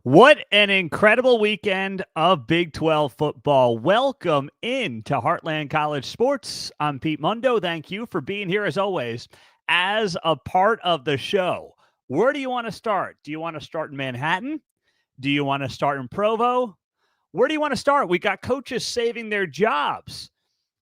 What an incredible weekend of Big 12 football. Welcome in to Heartland College Sports. I'm Pete Mundo. Thank you for being here as always as a part of the show. Where do you want to start? Do you want to start in Manhattan? Do you want to start in Provo? Where do you want to start? We got coaches saving their jobs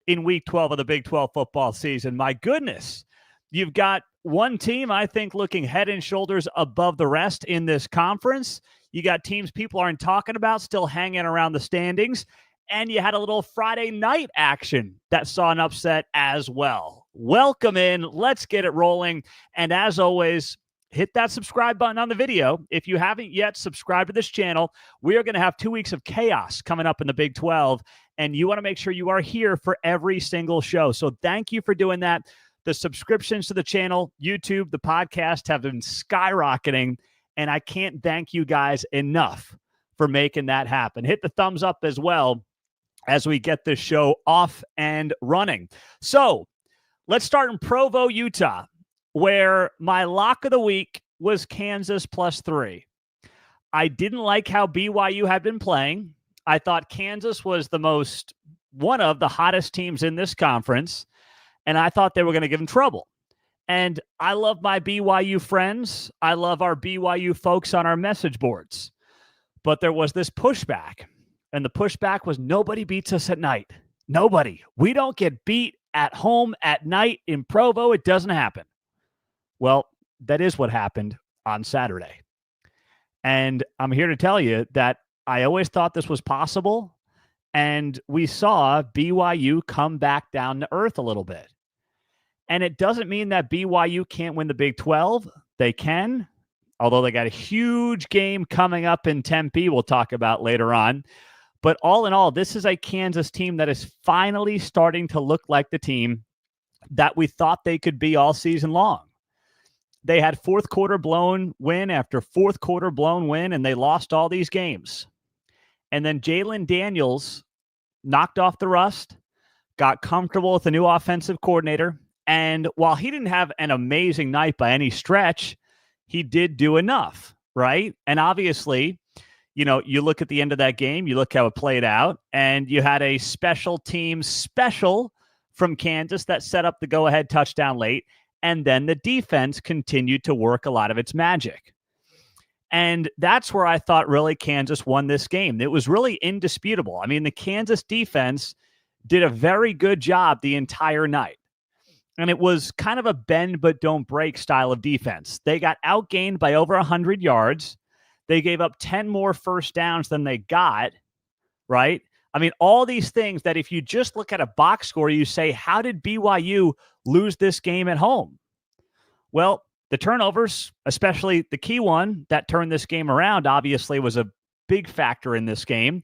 in week 12 of the Big 12 football season. My goodness. You've got one team, I think, looking head and shoulders above the rest in this conference. You got teams people aren't talking about still hanging around the standings. And you had a little Friday night action that saw an upset as well. Welcome in. Let's get it rolling. And as always, hit that subscribe button on the video. If you haven't yet subscribed to this channel, we are going to have 2 weeks of chaos coming up in the Big 12. And you want to make sure you are here for every single show. So thank you for doing that. The subscriptions to the channel, YouTube, the podcast have been skyrocketing. And I can't thank you guys enough for making that happen. Hit the thumbs up as well as we get this show off and running. So let's start in Provo, Utah, where my lock of the week was Kansas +3. I didn't like how BYU had been playing. I thought Kansas was one of the hottest teams in this conference, and I thought they were going to give them trouble. And I love my BYU friends. I love our BYU folks on our message boards. But there was this pushback, and the pushback was nobody beats us at night. Nobody. We don't get beat at home at night in Provo. It doesn't happen. Well, that is what happened on Saturday. And I'm here to tell you that I always thought this was possible, and we saw BYU come back down to earth a little bit. And it doesn't mean that BYU can't win the Big 12. They can, although they got a huge game coming up in Tempe we'll talk about later on. But all in all, this is a Kansas team that is finally starting to look like the team that we thought they could be all season long. They had fourth quarter blown win after fourth quarter blown win, and they lost all these games. And then Jalen Daniels knocked off the rust, got comfortable with the new offensive coordinator. And while he didn't have an amazing night by any stretch, he did do enough, right? And obviously, you look at the end of that game, you look how it played out, and you had a special team special from Kansas that set up the go-ahead touchdown late, and then the defense continued to work a lot of its magic. And that's where I thought really Kansas won this game. It was really indisputable. I mean, the Kansas defense did a very good job the entire night. And it was kind of a bend but don't break style of defense. They got outgained by over 100 yards. They gave up 10 more first downs than they got, right? I mean, all these things that if you just look at a box score, you say, how did BYU lose this game at home? Well, the turnovers, especially the key one that turned this game around, obviously was a big factor in this game.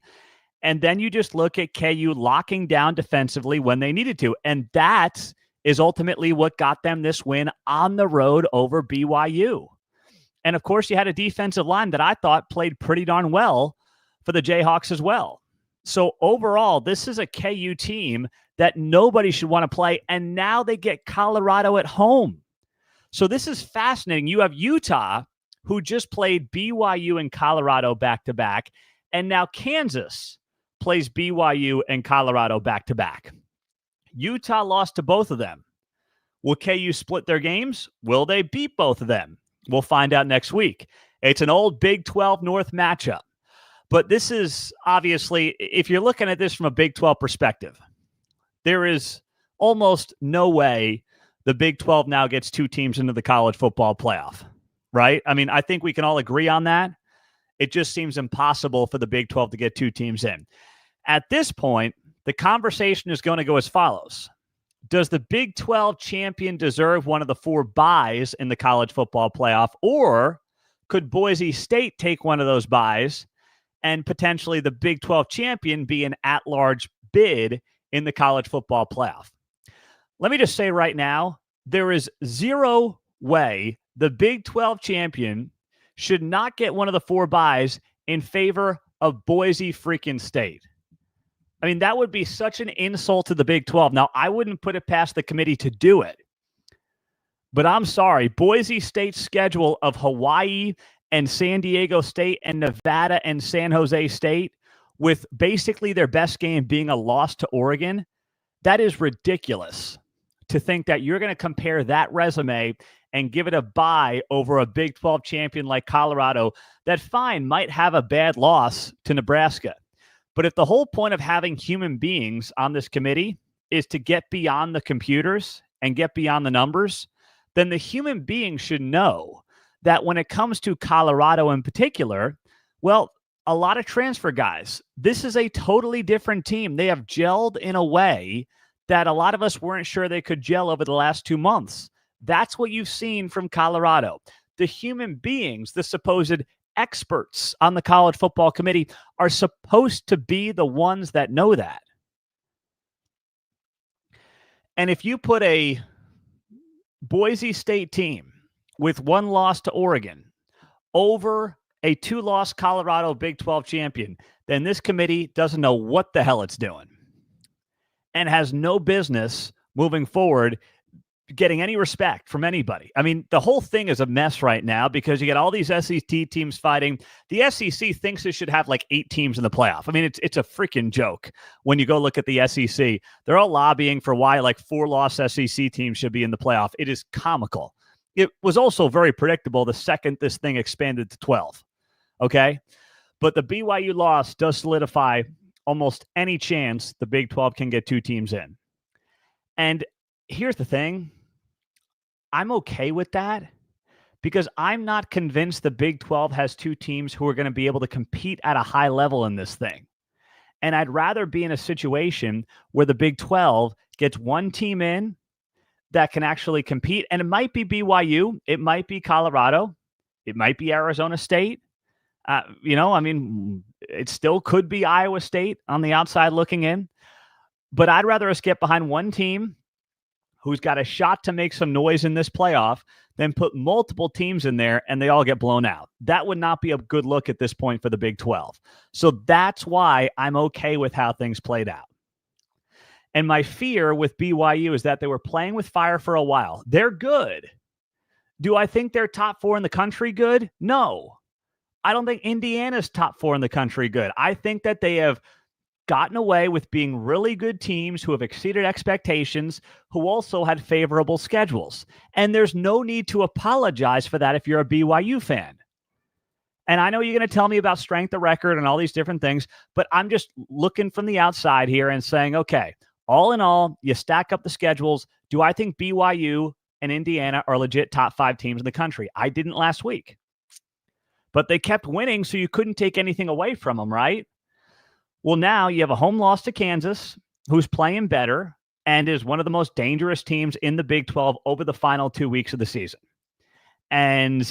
And then you just look at KU locking down defensively when they needed to. And that is ultimately what got them this win on the road over BYU. And of course, you had a defensive line that I thought played pretty darn well for the Jayhawks as well. So overall, this is a KU team that nobody should want to play. And now they get Colorado at home. So this is fascinating. You have Utah, who just played BYU and Colorado back-to-back. And now Kansas plays BYU and Colorado back-to-back. Utah lost to both of them. Will KU split their games? Will they beat both of them? We'll find out next week. It's an old Big 12 North matchup. But this is obviously, if you're looking at this from a Big 12 perspective, there is almost no way the Big 12 now gets two teams into the college football playoff, right? I mean, I think we can all agree on that. It just seems impossible for the Big 12 to get two teams in. At this point, the conversation is going to go as follows. Does the Big 12 champion deserve one of the 4 byes in the college football playoff, or could Boise State take one of those byes and potentially the Big 12 champion be an at-large bid in the college football playoff? Let me just say right now, there is zero way the Big 12 champion should not get one of the 4 byes in favor of Boise freaking State. I mean, that would be such an insult to the Big 12. Now, I wouldn't put it past the committee to do it. But I'm sorry, Boise State's schedule of Hawaii and San Diego State and Nevada and San Jose State, with basically their best game being a loss to Oregon, that is ridiculous to think that you're going to compare that resume and give it a bye over a Big 12 champion like Colorado that, fine, might have a bad loss to Nebraska. But if the whole point of having human beings on this committee is to get beyond the computers and get beyond the numbers, then the human beings should know that when it comes to Colorado in particular, well, a lot of transfer guys, this is a totally different team. They have gelled in a way that a lot of us weren't sure they could gel over the last 2 months. That's what you've seen from Colorado. The human beings, the supposed experts on the college football committee, are supposed to be the ones that know that. And if you put a Boise State team with 1 loss to Oregon over a 2-loss Colorado Big 12 champion, then this committee doesn't know what the hell it's doing and has no business moving forward getting any respect from anybody. I mean, the whole thing is a mess right now because you get all these SEC teams fighting. The SEC thinks it should have like 8 teams in the playoff. I mean, it's a freaking joke when you go look at the SEC. They're all lobbying for why like 4-loss SEC teams should be in the playoff. It is comical. It was also very predictable the second this thing expanded to 12. Okay? But the BYU loss does solidify almost any chance the Big 12 can get 2 teams in. And here's the thing. I'm okay with that because I'm not convinced the Big 12 has 2 teams who are going to be able to compete at a high level in this thing. And I'd rather be in a situation where the Big 12 gets 1 team in that can actually compete. And it might be BYU. It might be Colorado. It might be Arizona State. It still could be Iowa State on the outside looking in. But I'd rather us get behind 1 team who's got a shot to make some noise in this playoff than put multiple teams in there and they all get blown out. That would not be a good look at this point for the Big 12. So that's why I'm okay with how things played out. And my fear with BYU is that they were playing with fire for a while. They're good. Do I think they're top 4 in the country good? No. I don't think Indiana's top 4 in the country good. I think that they have gotten away with being really good teams who have exceeded expectations, who also had favorable schedules. And there's no need to apologize for that if you're a BYU fan. And I know you're going to tell me about strength of record and all these different things, but I'm just looking from the outside here and saying, okay, all in all, you stack up the schedules. Do I think BYU and Indiana are legit top 5 teams in the country? I didn't last week. But they kept winning, so you couldn't take anything away from them, right? Well, now you have a home loss to Kansas, who's playing better and is one of the most dangerous teams in the Big 12 over the final 2 weeks of the season. And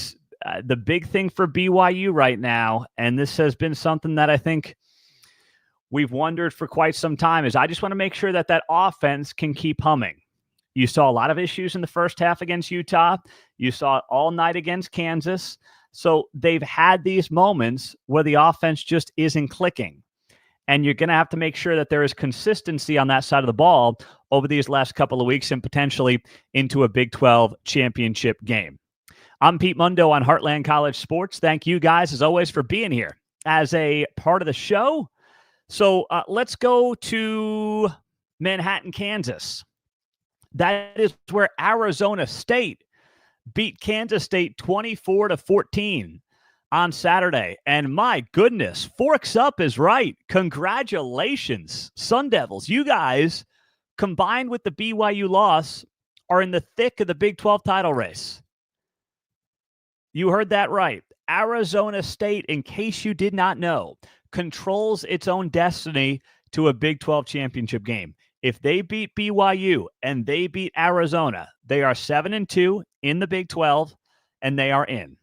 the big thing for BYU right now, and this has been something that I think we've wondered for quite some time, is I just want to make sure that that offense can keep humming. You saw a lot of issues in the first half against Utah. You saw it all night against Kansas. So they've had these moments where the offense just isn't clicking. And you're going to have to make sure that there is consistency on that side of the ball over these last couple of weeks and potentially into a Big 12 championship game. I'm Pete Mundo on Heartland College Sports. Thank you guys, as always, for being here as a part of the show. So let's go to Manhattan, Kansas. That is where Arizona State beat Kansas State 24-14. On Saturday. And my goodness, Forks Up is right. Congratulations, Sun Devils. You guys, combined with the BYU loss, are in the thick of the Big 12 title race. You heard that right. Arizona State, in case you did not know, controls its own destiny to a Big 12 championship game. If they beat BYU and they beat Arizona, they are 7-2 in the Big 12, and they are in.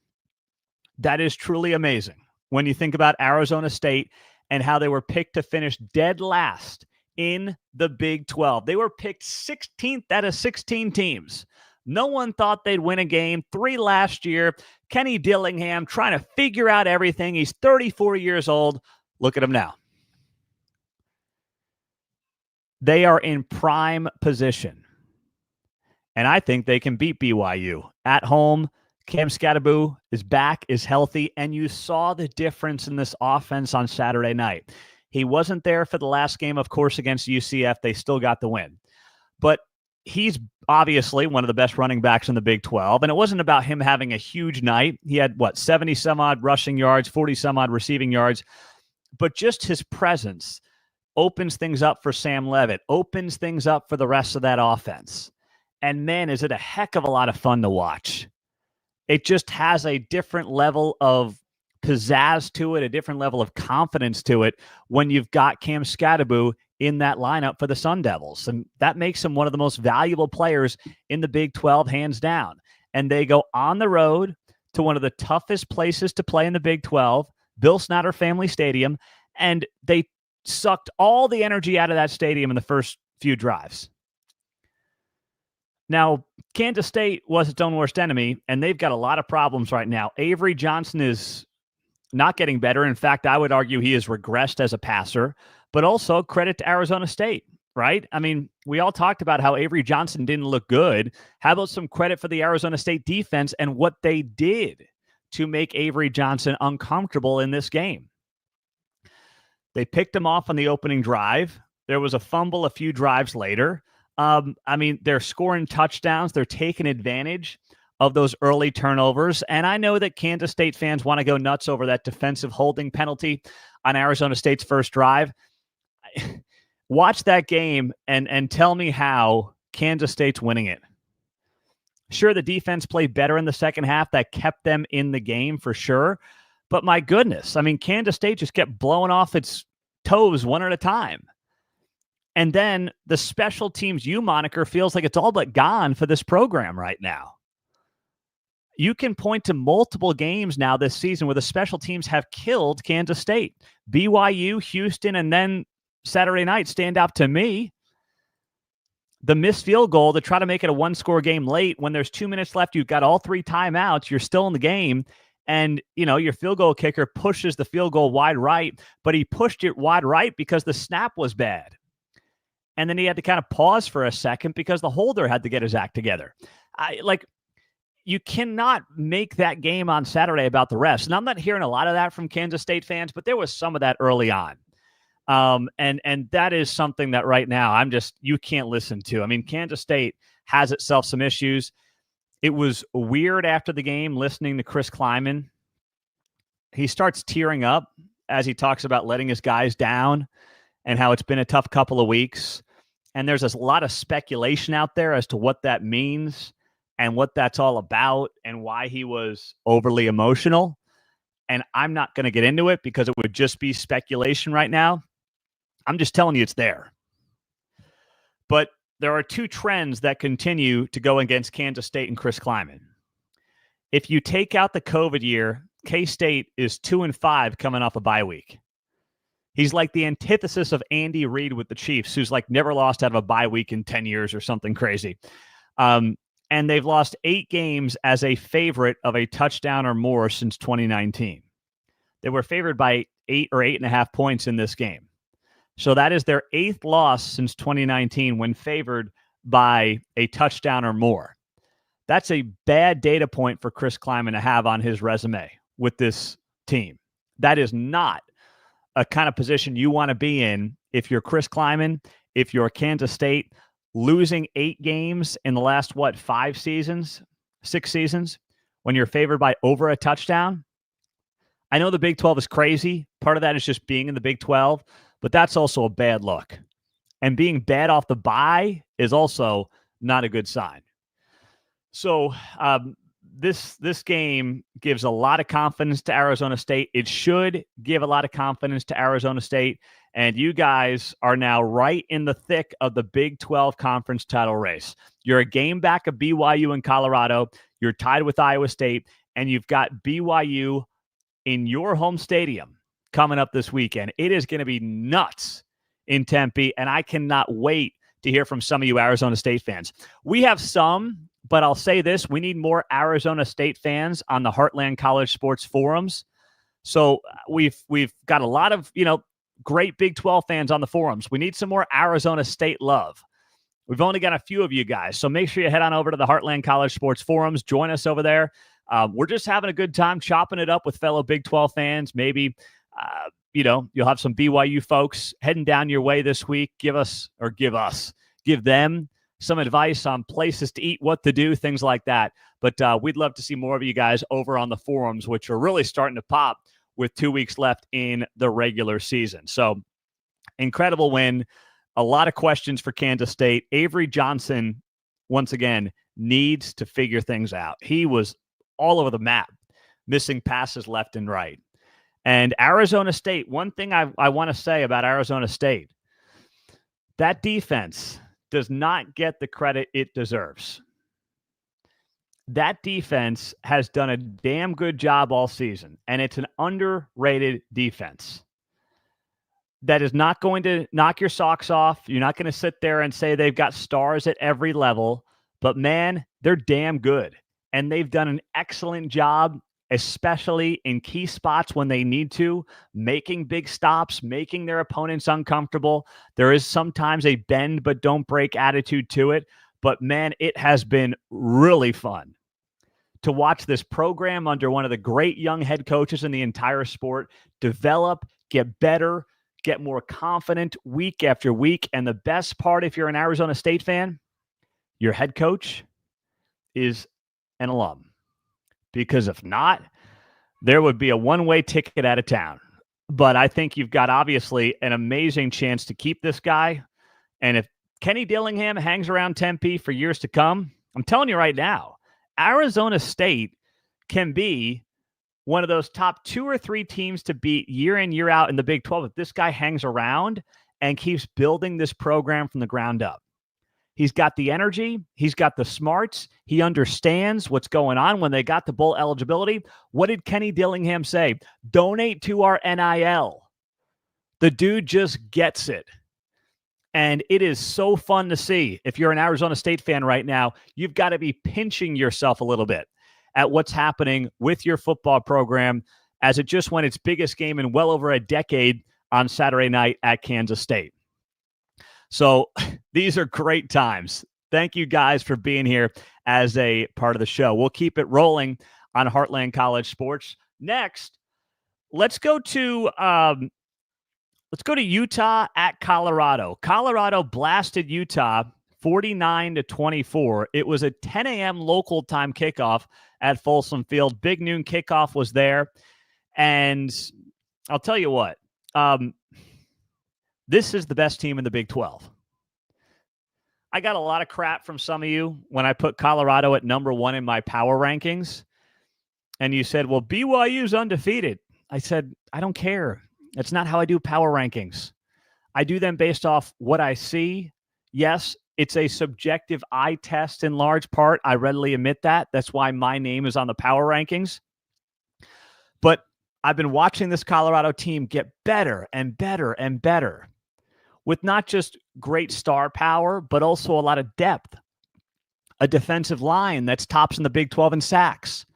That is truly amazing when you think about Arizona State and how they were picked to finish dead last in the Big 12. They were picked 16th out of 16 teams. No one thought they'd win a game. 3 last year. Kenny Dillingham trying to figure out everything. He's 34 years old. Look at him now. They are in prime position. And I think they can beat BYU at home. Cam Scatterbo is back, is healthy, and you saw the difference in this offense on Saturday night. He wasn't there for the last game, of course, against UCF. They still got the win. But he's obviously one of the best running backs in the Big 12, and it wasn't about him having a huge night. He had, 70-some-odd rushing yards, 40-some-odd receiving yards. But just his presence opens things up for Sam Leavitt, opens things up for the rest of that offense. And, man, is it a heck of a lot of fun to watch. It just has a different level of pizzazz to it, a different level of confidence to it when you've got Cam Scatterbo in that lineup for the Sun Devils. And that makes him one of the most valuable players in the Big 12, hands down. And they go on the road to one of the toughest places to play in the Big 12, Bill Snyder Family Stadium, and they sucked all the energy out of that stadium in the first few drives. Now, Kansas State was its own worst enemy, and they've got a lot of problems right now. Avery Johnson is not getting better. In fact, I would argue he has regressed as a passer, but also credit to Arizona State, right? I mean, we all talked about how Avery Johnson didn't look good. How about some credit for the Arizona State defense and what they did to make Avery Johnson uncomfortable in this game? They picked him off on the opening drive. There was a fumble a few drives later. They're scoring touchdowns. They're taking advantage of those early turnovers. And I know that Kansas State fans want to go nuts over that defensive holding penalty on Arizona State's first drive. Watch that game and tell me how Kansas State's winning it. Sure, the defense played better in the second half. That kept them in the game for sure. But my goodness, Kansas State just kept blowing off its toes one at a time. And then the special teams U moniker feels like it's all but gone for this program right now. You can point to multiple games now this season where the special teams have killed Kansas State. BYU, Houston, and then Saturday night stand out to me. The missed field goal to try to make it a one-score game late when there's 2 minutes left, you've got all three timeouts, you're still in the game, and your field goal kicker pushes the field goal wide right, but he pushed it wide right because the snap was bad. And then he had to kind of pause for a second because the holder had to get his act together. You cannot make that game on Saturday about the refs. And I'm not hearing a lot of that from Kansas State fans, but there was some of that early on. And that is something that right now you can't listen to. Kansas State has itself some issues. It was weird after the game listening to Chris Kleiman. He starts tearing up as he talks about letting his guys down and how it's been a tough couple of weeks. And there's a lot of speculation out there as to what that means and what that's all about and why he was overly emotional. And I'm not going to get into it because it would just be speculation right now. I'm just telling you it's there. But there are two trends that continue to go against Kansas State and Chris Kleiman. If you take out the COVID year, K-State is 2-5 coming off a bye week. He's like the antithesis of Andy Reid with the Chiefs, who's never lost out of a bye week in 10 years or something crazy. And they've lost 8 games as a favorite of a touchdown or more since 2019. They were favored by 8 or 8.5 points in this game. So that is their 8th loss since 2019 when favored by a touchdown or more. That's a bad data point for Chris Kleiman to have on his resume with this team. That is not a kind of position you want to be in if you're Chris Kleiman, if you're Kansas State, losing 8 games in the last, 6 seasons, when you're favored by over a touchdown. I know the Big 12 is crazy. Part of that is just being in the Big 12, but that's also a bad look. And being bad off the bye is also not a good sign. So this game gives a lot of confidence to Arizona State. It should give a lot of confidence to Arizona State. And you guys are now right in the thick of the Big 12 conference title race. You're a game back of BYU and Colorado. You're tied with Iowa State. And you've got BYU in your home stadium coming up this weekend. It is going to be nuts in Tempe. And I cannot wait to hear from some of you Arizona State fans. We have some, but I'll say this, we need more Arizona State fans on the Heartland College Sports forums. So we've got a lot of, great Big 12 fans on the forums. We need some more Arizona State love. We've only got a few of you guys, so make sure you head on over to the Heartland College Sports forums. Join us over there. We're just having a good time chopping it up with fellow Big 12 fans. Maybe, you'll have some BYU folks heading down your way this week. Give them some advice on places to eat, what to do, things like that. But we'd love to see more of you guys over on the forums, which are really starting to pop with 2 weeks left in the regular season. So incredible win. A lot of questions for Kansas State. Avery Johnson, once again, needs to figure things out. He was all over the map, missing passes left and right. And Arizona State, one thing I want to say about Arizona State, that defense does not get the credit it deserves. That defense has done a damn good job all season, and it's an underrated defense that is not going to knock your socks off. You're not going to sit there and say they've got stars at every level, but man, they're damn good. And they've done an excellent job, especially in key spots when they need to, making big stops, making their opponents uncomfortable. There is sometimes a bend but don't break attitude to it. But man, it has been really fun to watch this program under one of the great young head coaches in the entire sport develop, get better, get more confident week after week. And the best part, if you're an Arizona State fan, your head coach is an alum. Because if not, there would be a one-way ticket out of town. But I think you've got, obviously, an amazing chance to keep this guy. And if Kenny Dillingham hangs around Tempe for years to come, I'm telling you right now, Arizona State can be one of those top 2 or 3 teams to beat year in, year out in the Big 12 if this guy hangs around and keeps building this program from the ground up. He's got the energy. He's got the smarts. He understands what's going on when they got the bowl eligibility. What did Kenny Dillingham say? Donate to our NIL. The dude just gets it. And it is so fun to see. If you're an Arizona State fan right now, you've got to be pinching yourself a little bit at what's happening with your football program as it just won its biggest game in well over a decade on Saturday night at Kansas State. So these are great times. Thank you guys for being here as a part of the show. We'll keep it rolling on Heartland College Sports. Next, let's go to Utah at Colorado. Colorado blasted Utah 49-24. It was a 10 a.m. local time kickoff at Folsom Field. Big noon kickoff was there. And I'll tell you what, this is the best team in the Big 12. I got a lot of crap from some of you when I put Colorado at number 1 in my power rankings. And you said, well, BYU's undefeated. I said, I don't care. That's not how I do power rankings. I do them based off what I see. Yes, it's a subjective eye test in large part. I readily admit that. That's why my name is on the power rankings. But I've been watching this Colorado team get better and better and better with not just great star power, but also a lot of depth. A defensive line that's tops in the Big 12 in sacks,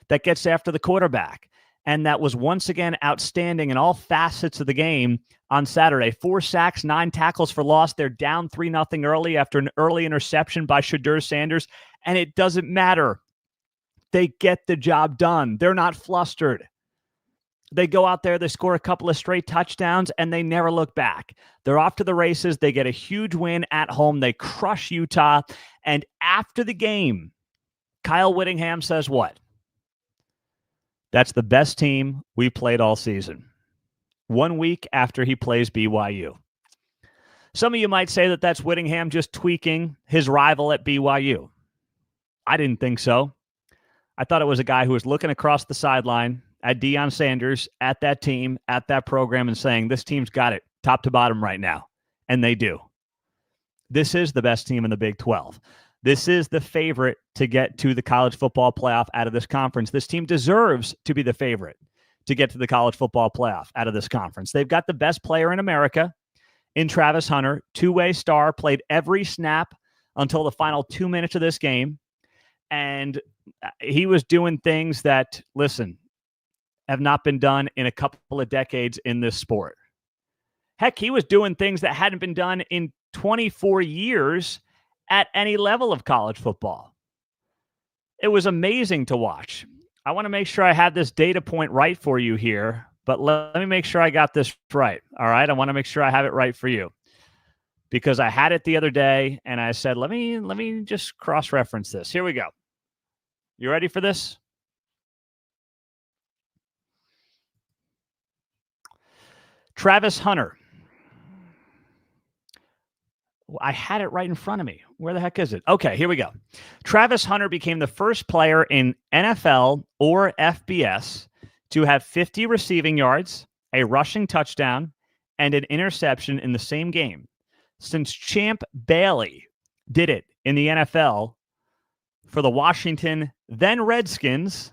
that gets after the quarterback. And that was once again outstanding in all facets of the game on Saturday. 4 sacks, 9 tackles for loss. They're down 3-0 early after an early interception by Shadur Sanders. And it doesn't matter. They get the job done. They're not flustered. They go out there, they score a couple of straight touchdowns, and they never look back. They're off to the races. They get a huge win at home. They crush Utah. And after the game, Kyle Whittingham says what? That's the best team we played all season. 1 week after he plays BYU. Some of you might say that that's Whittingham just tweaking his rival at BYU. I didn't think so. I thought it was a guy who was looking across the sideline at Deion Sanders, at that team, at that program, and saying, this team's got it top to bottom right now. And they do. This is the best team in the Big 12. This is the favorite to get to the college football playoff out of this conference. This team deserves to be the favorite to get to the college football playoff out of this conference. They've got the best player in America in Travis Hunter, 2-way star, played every snap until the final 2 minutes of this game. And he was doing things that, listen, have not been done in a couple of decades in this sport. Heck, he was doing things that hadn't been done in 24 years at any level of college football. It was amazing to watch. I want to make sure I have this data point right for you here, but let me make sure I got this right. All right. I want to make sure I have it right for you because I had it the other day and I said, let me just cross-reference this. Here we go. You ready for this? Travis Hunter. I had it right in front of me. Where the heck is it? Okay, here we go. Travis Hunter became the first player in NFL or FBS to have 50 receiving yards, a rushing touchdown, and an interception in the same game since Champ Bailey did it in the NFL for the Washington then Redskins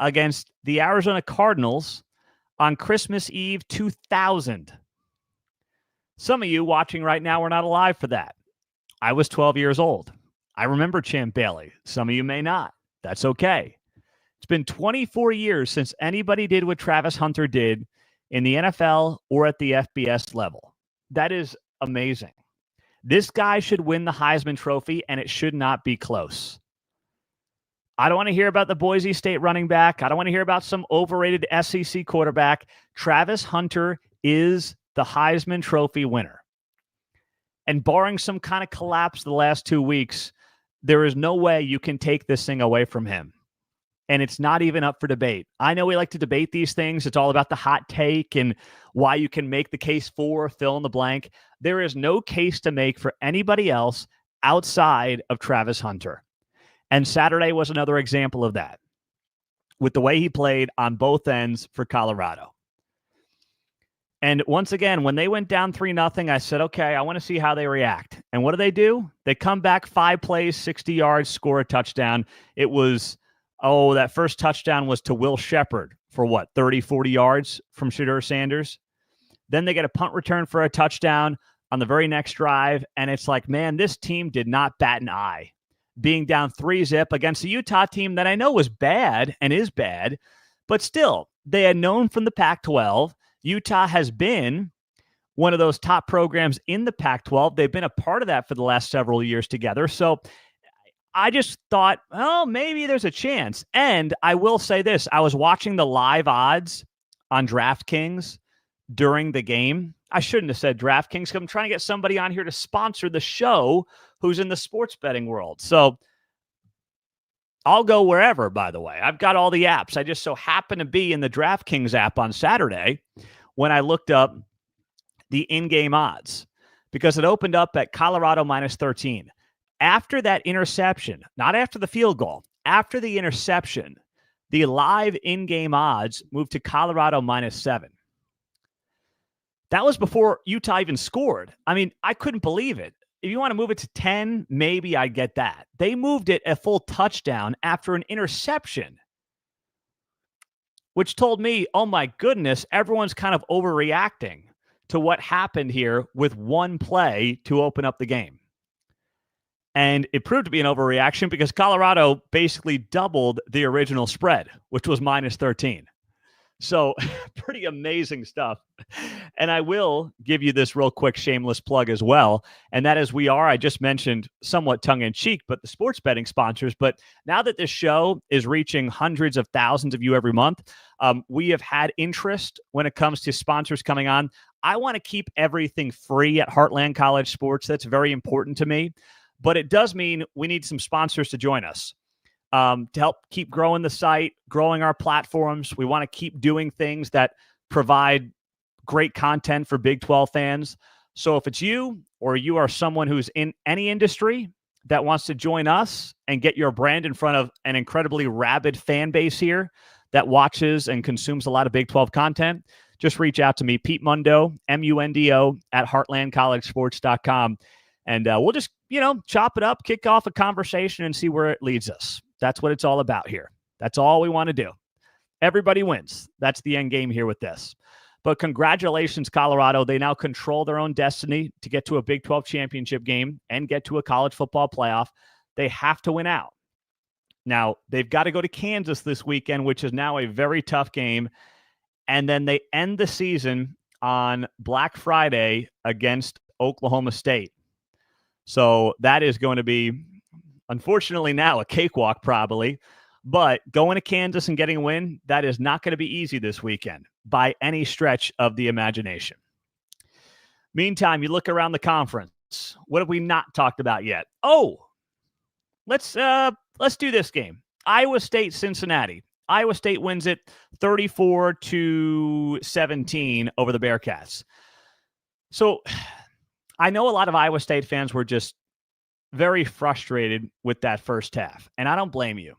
against the Arizona Cardinals on Christmas Eve 2000. Some of you watching right now were not alive for that. I was 12 years old. I remember Champ Bailey. Some of you may not. That's okay. It's been 24 years since anybody did what Travis Hunter did in the NFL or at the FBS level. That is amazing. This guy should win the Heisman Trophy, and it should not be close. I don't want to hear about the Boise State running back. I don't want to hear about some overrated SEC quarterback. Travis Hunter is the Heisman Trophy winner. And barring some kind of collapse the last 2 weeks, there is no way you can take this thing away from him. And it's not even up for debate. I know we like to debate these things. It's all about the hot take and why you can make the case for fill in the blank. There is no case to make for anybody else outside of Travis Hunter. And Saturday was another example of that with the way he played on both ends for Colorado. And once again, when they went down 3-0, I said, okay, I want to see how they react. And what do? They come back 5 plays, 60 yards, score a touchdown. It was, that first touchdown was to Will Shepard for 30, 40 yards from Shedeur Sanders. Then they get a punt return for a touchdown on the very next drive. And it's like, man, this team did not bat an eye. Being down 3-0 against a Utah team that I know was bad and is bad, but still, they had known from the Pac-12. Utah has been one of those top programs in the Pac-12. They've been a part of that for the last several years together. So I just thought, maybe there's a chance. And I will say this. I was watching the live odds on DraftKings during the game. I shouldn't have said DraftKings because I'm trying to get somebody on here to sponsor the show who's in the sports betting world. So I'll go wherever, by the way. I've got all the apps. I just so happened to be in the DraftKings app on Saturday when I looked up the in-game odds because it opened up at Colorado -13. After that interception, not after the field goal, after the interception, the live in-game odds moved to Colorado -7. That was before Utah even scored. I mean, I couldn't believe it. If you want to move it to 10, maybe I get that. They moved it a full touchdown after an interception, which told me, oh my goodness, everyone's kind of overreacting to what happened here with one play to open up the game. And it proved to be an overreaction because Colorado basically doubled the original spread, which was -13. So pretty amazing stuff. And I will give you this real quick shameless plug as well. And that is I just mentioned somewhat tongue-in-cheek, but the sports betting sponsors. But now that this show is reaching hundreds of thousands of you every month, we have had interest when it comes to sponsors coming on. I want to keep everything free at Heartland College Sports. That's very important to me. But it does mean we need some sponsors to join us. To help keep growing the site, growing our platforms. We want to keep doing things that provide great content for Big 12 fans. So if it's you or you are someone who's in any industry that wants to join us and get your brand in front of an incredibly rabid fan base here that watches and consumes a lot of Big 12 content, just reach out to me, Pete Mundo, MUNDO, at heartlandcollegesports.com. And we'll just, chop it up, kick off a conversation and see where it leads us. That's what it's all about here. That's all we want to do. Everybody wins. That's the end game here with this. But congratulations, Colorado. They now control their own destiny to get to a Big 12 championship game and get to a college football playoff. They have to win out. Now, they've got to go to Kansas this weekend, which is now a very tough game. And then they end the season on Black Friday against Oklahoma State. So that is going to be, unfortunately now, a cakewalk probably. But going to Kansas and getting a win, that is not going to be easy this weekend by any stretch of the imagination. Meantime, you look around the conference. What have we not talked about yet? Oh, let's do this game. Iowa State, Cincinnati. Iowa State wins it 34-17 over the Bearcats. So I know a lot of Iowa State fans were just very frustrated with that first half, and I don't blame you.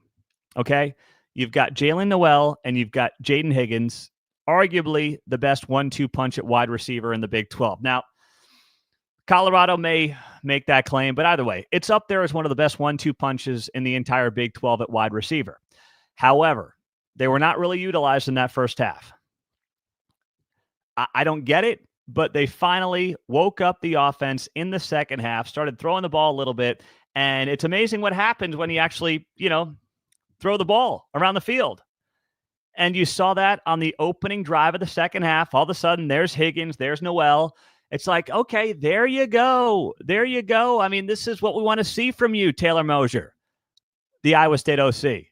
Okay? You've got Jalen Noel and you've got Jaden Higgins, arguably the best 1-2 punch at wide receiver in the Big 12. Now, Colorado may make that claim, but either way, it's up there as one of the best 1-2 punches in the entire Big 12 at wide receiver. However, they were not really utilized in that first half. I don't get it, but they finally woke up the offense in the second half, started throwing the ball a little bit, and it's amazing what happens when you actually, throw the ball around the field. And you saw that on the opening drive of the second half. All of a sudden, there's Higgins, there's Noel. It's like, okay, there you go. There you go. I mean, this is what we want to see from you, Taylor Mosier, the Iowa State OC.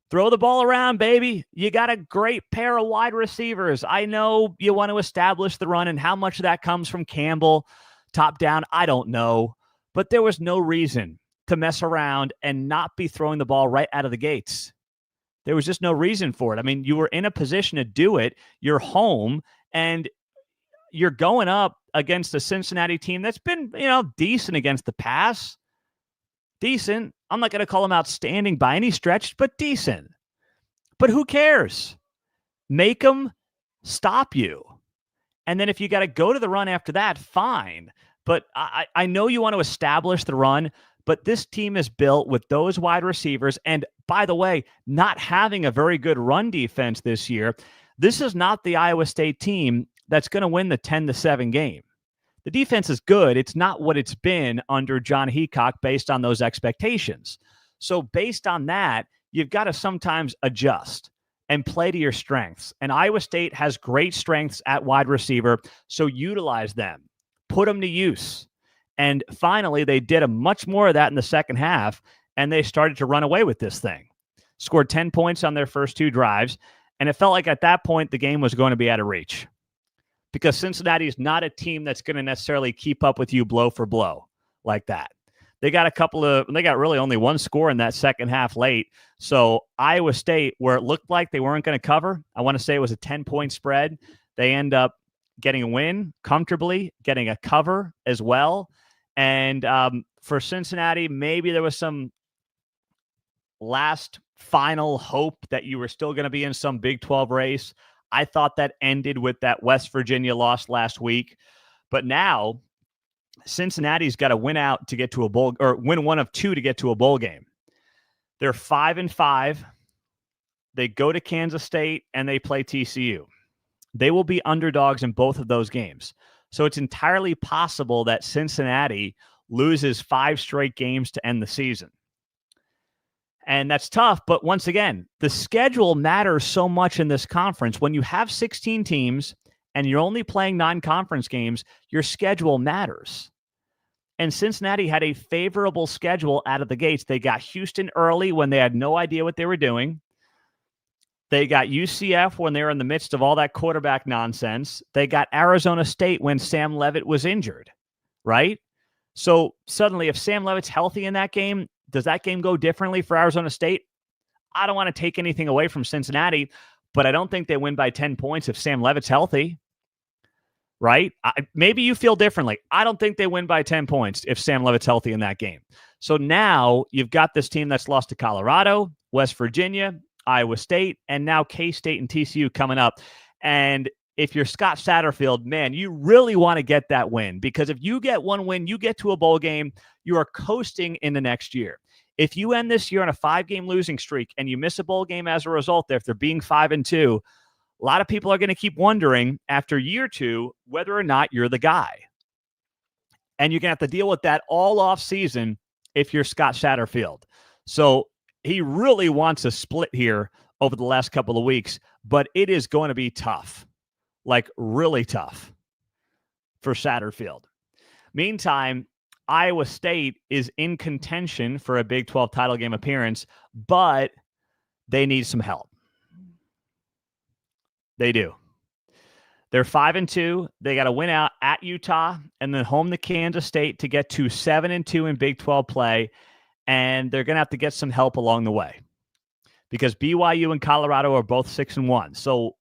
Throw the ball around, baby. You got a great pair of wide receivers. I know you want to establish the run, and how much of that comes from Campbell, top down, I don't know. But there was no reason to mess around and not be throwing the ball right out of the gates. There was just no reason for it. I mean, you were in a position to do it. You're home, and you're going up against a Cincinnati team that's been, decent against the pass. Decent. I'm not going to call them outstanding by any stretch, but decent. But who cares? Make them stop you. And then if you got to go to the run after that, fine. But I know you want to establish the run, but this team is built with those wide receivers. And by the way, not having a very good run defense this year, this is not the Iowa State team that's going to win the 10-7 game. The defense is good. It's not what it's been under John Heacock based on those expectations. So based on that, you've got to sometimes adjust and play to your strengths. And Iowa State has great strengths at wide receiver, so utilize them. Put them to use. And finally, they did a much more of that in the second half, and they started to run away with this thing. Scored 10 points on their first two drives, and it felt like at that point the game was going to be out of reach. Because Cincinnati is not a team that's going to necessarily keep up with you blow for blow like that. They got really only one score in that second half late. So Iowa State, where it looked like they weren't going to cover, I want to say it was a 10-point spread. They end up getting a win comfortably, getting a cover as well. And for Cincinnati, maybe there was some last final hope that you were still going to be in some Big 12 race. I thought that ended with that West Virginia loss last week. But now Cincinnati's got to win out to get to a bowl, or win one of two to get to a bowl game. They're 5-5. They go to Kansas State and they play TCU. They will be underdogs in both of those games. So it's entirely possible that Cincinnati loses 5 straight games to end the season. And that's tough, but once again, the schedule matters so much in this conference. When you have 16 teams and you're only playing non-conference games, your schedule matters. And Cincinnati had a favorable schedule out of the gates. They got Houston early when they had no idea what they were doing. They got UCF when they were in the midst of all that quarterback nonsense. They got Arizona State when Sam Leavitt was injured, right? So suddenly, if Sam Leavitt's healthy in that game, does that game go differently for Arizona State? I don't want to take anything away from Cincinnati, but I don't think they win by 10 points if Sam Leavitt's healthy, right? Maybe you feel differently. I don't think they win by 10 points if Sam Leavitt's healthy in that game. So now you've got this team that's lost to Colorado, West Virginia, Iowa State, and now K-State and TCU coming up. And if you're Scott Satterfield, man, you really want to get that win, because if you get one win, you get to a bowl game, you are coasting into next year. If you end this year on a 5-game losing streak and you miss a bowl game as a result, if they're being 5-2, a lot of people are going to keep wondering after year 2 whether or not you're the guy. And you're going to have to deal with that all off season if you're Scott Satterfield. So he really wants a split here over the last couple of weeks, but it is going to be tough. Like really tough for Satterfield. Meantime, Iowa State is in contention for a Big 12 title game appearance, but they need some help. They do. They're 5-2. They got to win out at Utah and then home to Kansas State to get to 7-2 in Big 12 play. And they're going to have to get some help along the way because BYU and Colorado are both 6-1. So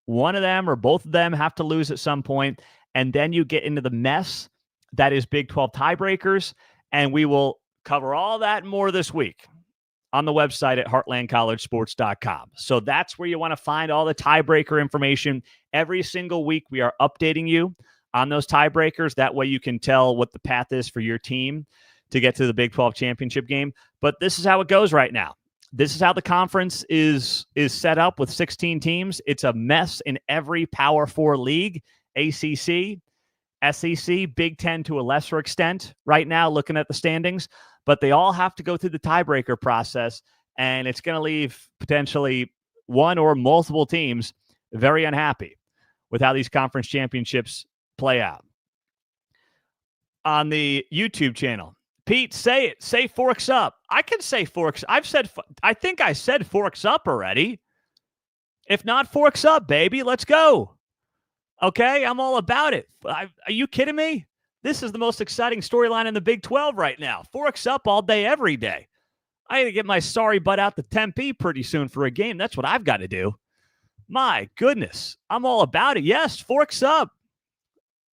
one of them or both of them have to lose at some point, and then you get into the mess that is Big 12 tiebreakers, and we will cover all that and more this week on the website at heartlandcollegesports.com. So that's where you want to find all the tiebreaker information. Every single week we are updating you on those tiebreakers. That way you can tell what the path is for your team to get to the Big 12 championship game. But this is how it goes right now. This is how the conference is set up with 16 teams. It's a mess in every Power 4 league, ACC, SEC, Big 10 to a lesser extent right now looking at the standings. But they all have to go through the tiebreaker process, and it's going to leave potentially one or multiple teams very unhappy with how these conference championships play out. On the YouTube channel, Pete, say it. Say forks up. I can say forks. I think I said forks up already. If not, forks up, baby. Let's go. Okay, I'm all about it. Are you kidding me? This is the most exciting storyline in the Big 12 right now. Forks up all day, every day. I got to get my sorry butt out to Tempe pretty soon for a game. That's what I've got to do. My goodness. I'm all about it. Yes, forks up.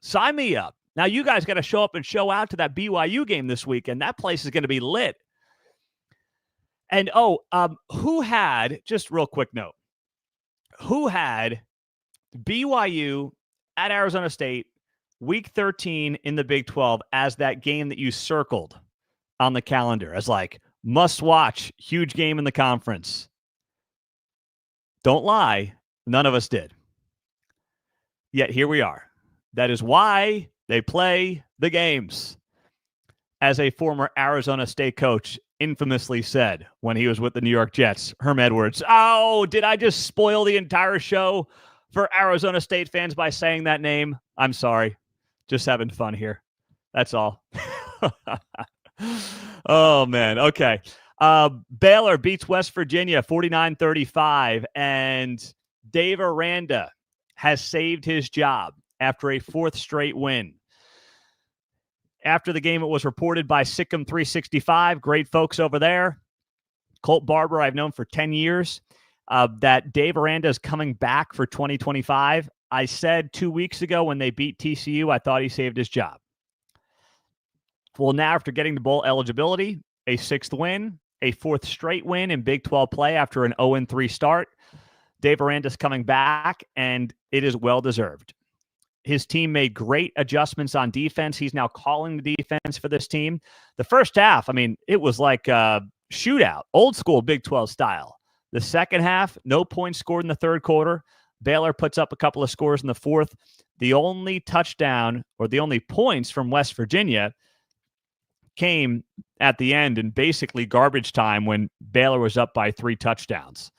Sign me up. Now, you guys got to show up and show out to that BYU game this weekend. That place is going to be lit. And, who had, just real quick note, who had BYU at Arizona State Week 13 in the Big 12 as that game that you circled on the calendar as like must watch, huge game in the conference? Don't lie, none of us did. Yet here we are. That is why they play the games. As a former Arizona State coach infamously said when he was with the New York Jets, Herm Edwards, oh, did I just spoil the entire show for Arizona State fans by saying that name? I'm sorry. Just having fun here. That's all. Oh, man. Okay. Baylor beats West Virginia 49-35, and Dave Aranda has saved his job after a fourth straight win. After the game, it was reported by Sikkim 365, great folks over there. Colt Barber, I've known for 10 years, that Dave Aranda is coming back for 2025. I said 2 weeks ago when they beat TCU, I thought he saved his job. Well, now after getting the bowl eligibility, a sixth win, a fourth straight win in Big 12 play after an 0-3 start, Dave Aranda's coming back, and it is well-deserved. His team made great adjustments on defense. He's now calling the defense for this team. The first half, I mean, it was like a shootout, old school Big 12 style. The second half, no points scored in the third quarter. Baylor puts up a couple of scores in the fourth. The only touchdown or the only points from West Virginia came at the end in basically garbage time when Baylor was up by 3 touchdowns.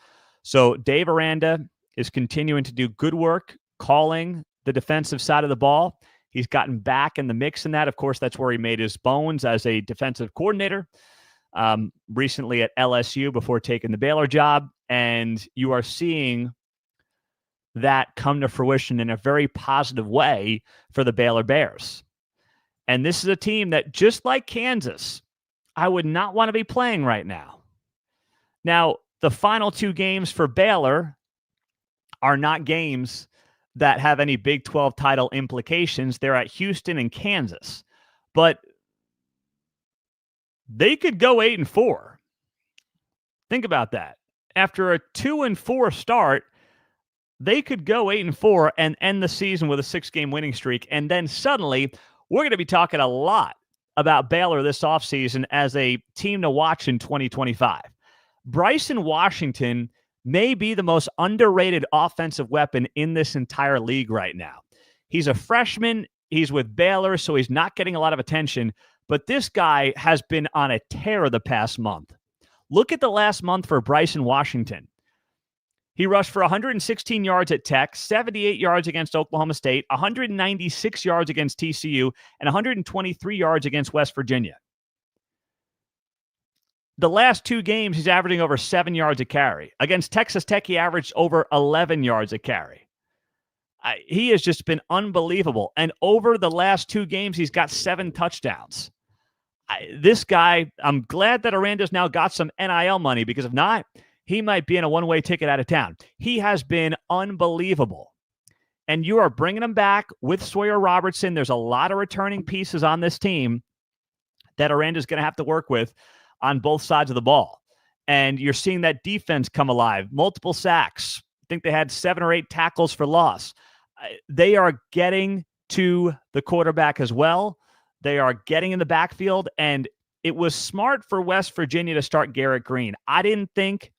So Dave Aranda is continuing to do good work calling the defensive side of the ball. He's gotten back in the mix in that. Of course, that's where he made his bones as a defensive coordinator recently at LSU before taking the Baylor job. And you are seeing that come to fruition in a very positive way for the Baylor Bears. And this is a team that, just like Kansas, I would not want to be playing right now. Now, the final 2 games for Baylor are not games that have any Big 12 title implications. They're at Houston and Kansas. But they could go 8-4. Think about that. After a 2-4 start, they could go 8-4 and end the season with a 6-game winning streak. And then suddenly, we're going to be talking a lot about Baylor this offseason as a team to watch in 2025. Bryson Washington may be the most underrated offensive weapon in this entire league right now. He's a freshman. He's with Baylor, so he's not getting a lot of attention. But this guy has been on a tear the past month. Look at the last month for Bryson Washington. He rushed for 116 yards at Tech, 78 yards against Oklahoma State, 196 yards against TCU, and 123 yards against West Virginia. The last 2 games, he's averaging over 7 yards a carry. Against Texas Tech, he averaged over 11 yards a carry. He has just been unbelievable. And over the last 2 games, he's got 7 touchdowns. This guy, I'm glad that Aranda's now got some NIL money, because if not, he might be in a one-way ticket out of town. He has been unbelievable. And you are bringing him back with Sawyer Robertson. There's a lot of returning pieces on this team that Aranda's going to have to work with on both sides of the ball. And you're seeing that defense come alive. Multiple sacks. I think they had 7 or 8 tackles for loss. They are getting to the quarterback as well. They are getting in the backfield, and it was smart for West Virginia to start Garrett Green. I didn't think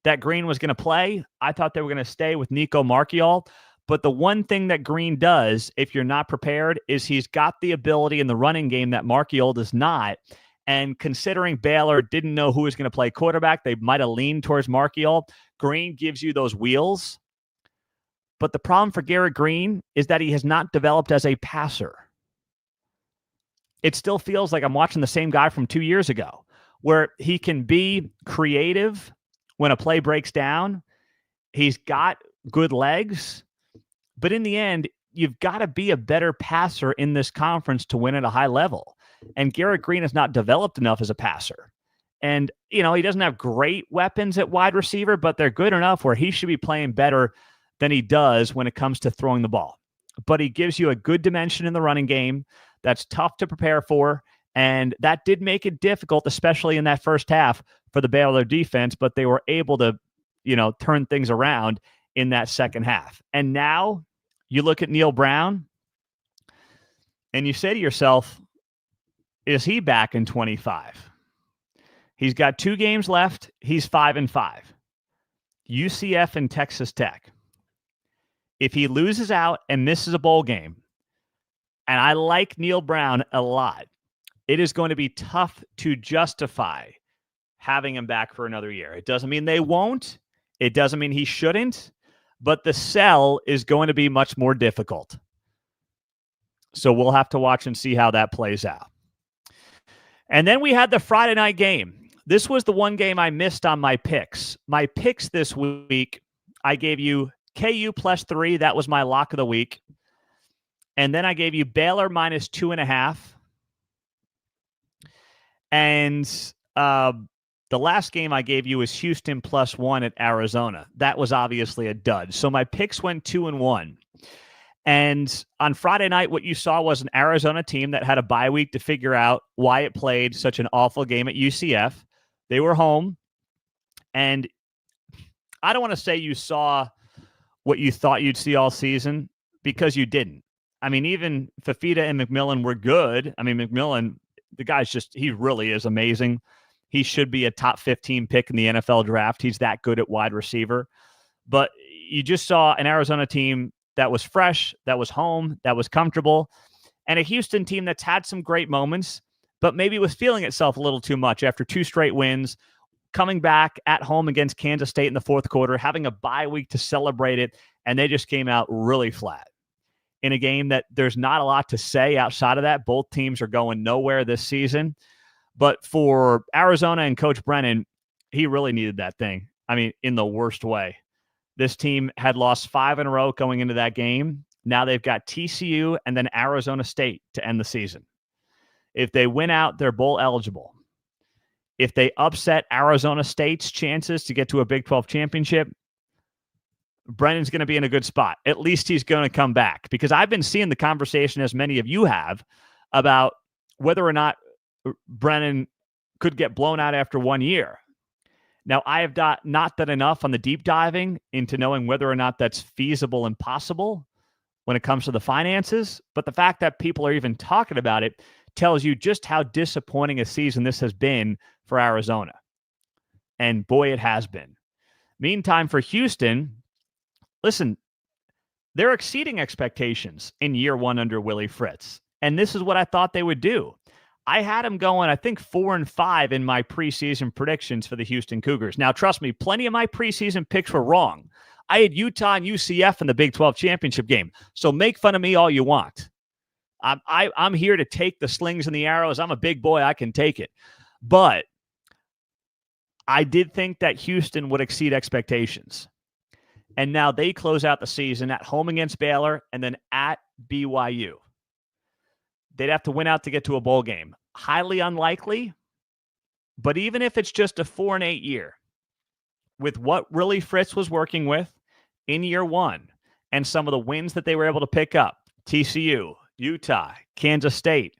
that Green was going to play. I thought they were going to stay with Nico Marchiol. But the one thing that Green does, if you're not prepared, is he's got the ability in the running game that Marchiol does not. And considering Baylor didn't know who was going to play quarterback, they might have leaned towards Marchiol. Green gives you those wheels. But the problem for Garrett Green is that he has not developed as a passer. It still feels like I'm watching the same guy from 2 years ago, where he can be creative when a play breaks down. He's got good legs. But in the end, you've got to be a better passer in this conference to win at a high level. And Garrett Green has not developed enough as a passer. And, he doesn't have great weapons at wide receiver, but they're good enough where he should be playing better than he does when it comes to throwing the ball. But he gives you a good dimension in the running game that's tough to prepare for. And that did make it difficult, especially in that first half for the Baylor defense, but they were able to, turn things around in that second half. And now you look at Neil Brown and you say to yourself, is he back in 25? He's got 2 games left. He's 5-5. UCF and Texas Tech. If he loses out and misses a bowl game, and I like Neil Brown a lot, it is going to be tough to justify having him back for another year. It doesn't mean they won't. It doesn't mean he shouldn't. But the sell is going to be much more difficult. So we'll have to watch and see how that plays out. And then we had the Friday night game. This was the one game I missed on my picks. My picks this week, I gave you KU +3. That was my lock of the week. And then I gave you Baylor -2.5. And the last game I gave you was Houston +1 at Arizona. That was obviously a dud. So my picks went 2-1. And on Friday night, what you saw was an Arizona team that had a bye week to figure out why it played such an awful game at UCF. They were home. And I don't want to say you saw what you thought you'd see all season, because you didn't. I mean, even Fafita and McMillan were good. I mean, McMillan, the guy's he really is amazing. He should be a top 15 pick in the NFL draft. He's that good at wide receiver. But you just saw an Arizona team that was fresh, that was home, that was comfortable, and a Houston team that's had some great moments, but maybe was feeling itself a little too much after 2 straight wins, coming back at home against Kansas State in the fourth quarter, having a bye week to celebrate it, and they just came out really flat in a game that there's not a lot to say outside of that. Both teams are going nowhere this season. But for Arizona and Coach Brennan, he really needed that thing. I mean, in the worst way. This team had lost 5 in a row going into that game. Now they've got TCU and then Arizona State to end the season. If they win out, they're bowl eligible. If they upset Arizona State's chances to get to a Big 12 championship, Brennan's going to be in a good spot. At least he's going to come back, because I've been seeing the conversation, as many of you have, about whether or not Brennan could get blown out after 1 year. Now, I have not done enough on the deep diving into knowing whether or not that's feasible and possible when it comes to the finances. But the fact that people are even talking about it tells you just how disappointing a season this has been for Arizona. And boy, it has been. Meantime, for Houston, listen, they're exceeding expectations in year 1 under Willie Fritz. And this is what I thought they would do. I had them going, I think, 4-5 in my preseason predictions for the Houston Cougars. Now, trust me, plenty of my preseason picks were wrong. I had Utah and UCF in the Big 12 championship game. So make fun of me all you want. I'm here to take the slings and the arrows. I'm a big boy. I can take it. But I did think that Houston would exceed expectations. And now they close out the season at home against Baylor and then at BYU. They'd have to win out to get to a bowl game. Highly unlikely, but even if it's just a 4-8 year, with what Willie Fritz was working with in year one and some of the wins that they were able to pick up, TCU, Utah, Kansas State,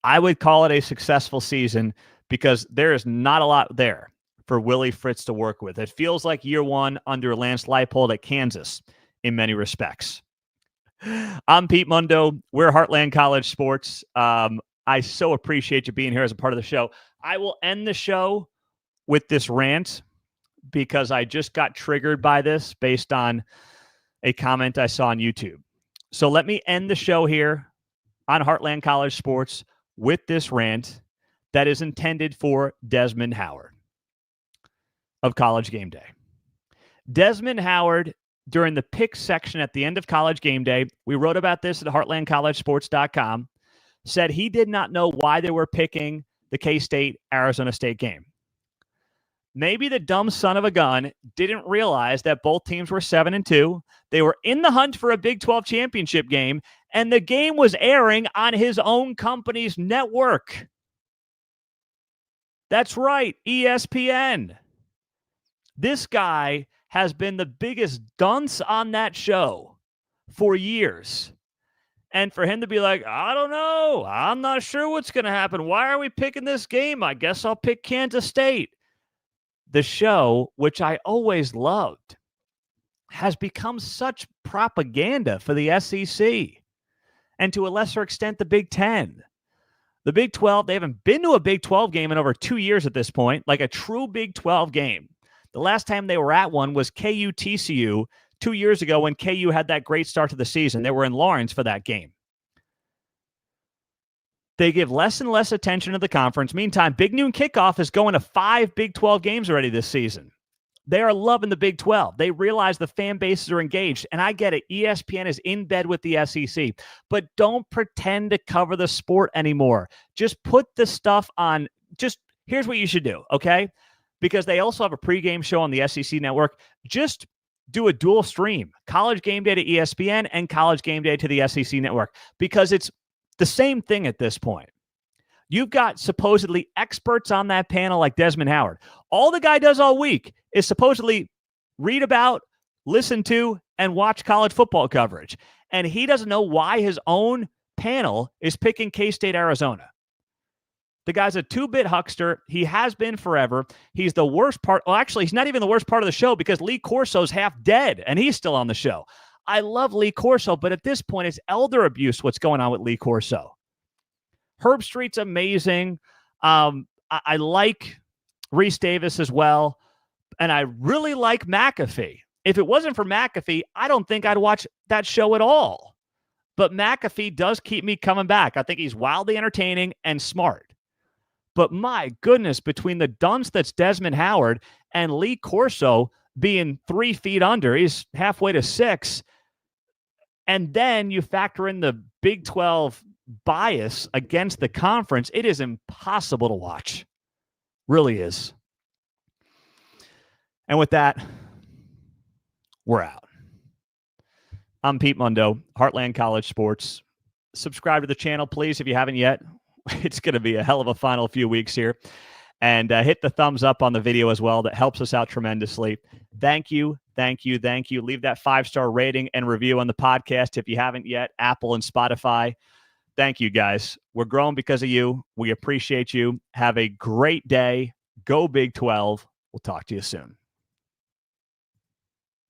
I would call it a successful season because there is not a lot there for Willie Fritz to work with. It feels like year one under Lance Leipold at Kansas in many respects. I'm Pete Mundo. We're Heartland College Sports. I so appreciate you being here as a part of the show. I will end the show with this rant because I just got triggered by this based on a comment I saw on YouTube. So let me end the show here on Heartland College Sports with this rant that is intended for Desmond Howard of College Game Day. Desmond Howard, during the pick section at the end of College Game Day, we wrote about this at heartlandcollegesports.com, said he did not know why they were picking the K-State-Arizona State game. Maybe the dumb son of a gun didn't realize that both teams were 7-2. They were in the hunt for a Big 12 championship game, and the game was airing on his own company's network. That's right, ESPN. This guy has been the biggest dunce on that show for years. And for him to be like, I don't know, I'm not sure what's going to happen. Why are we picking this game? I guess I'll pick Kansas State. The show, which I always loved, has become such propaganda for the SEC and to a lesser extent the Big Ten. The Big 12, they haven't been to a Big 12 game in over 2 years at this point, like a true Big 12 game. The last time they were at one was KU-TCU 2 years ago when KU had that great start to the season. They were in Lawrence for that game. They give less and less attention to the conference. Meantime, Big Noon Kickoff is going to 5 Big 12 games already this season. They are loving the Big 12. They realize the fan bases are engaged. And I get it. ESPN is in bed with the SEC. But don't pretend to cover the sport anymore. Just put the stuff on. Just here's what you should do, okay? Because they also have a pregame show on the SEC network. Just do a dual stream. College Game Day to ESPN and College Game Day to the SEC network. Because it's the same thing at this point. You've got supposedly experts on that panel like Desmond Howard. All the guy does all week is supposedly read about, listen to, and watch college football coverage. And he doesn't know why his own panel is picking K-State, Arizona. The guy's a two-bit huckster. He has been forever. He's the worst part. Well, actually, he's not even the worst part of the show because Lee Corso's half dead, and he's still on the show. I love Lee Corso, but at this point, it's elder abuse what's going on with Lee Corso. Herb Street's amazing. I like Reese Davis as well, and I really like McAfee. If it wasn't for McAfee, I don't think I'd watch that show at all. But McAfee does keep me coming back. I think he's wildly entertaining and smart. But my goodness, between the dunce that's Desmond Howard and Lee Corso being 3 feet under, he's halfway to 6, and then you factor in the Big 12 bias against the conference, it is impossible to watch. Really is. And with that, we're out. I'm Pete Mundo, Heartland College Sports. Subscribe to the channel, please, if you haven't yet. It's going to be a hell of a final few weeks here. And hit the thumbs up on the video as well. That helps us out tremendously. Thank you, thank you, thank you. Leave that 5-star rating and review on the podcast if you haven't yet, Apple and Spotify. Thank you, guys. We're growing because of you. We appreciate you. Have a great day. Go Big 12. We'll talk to you soon.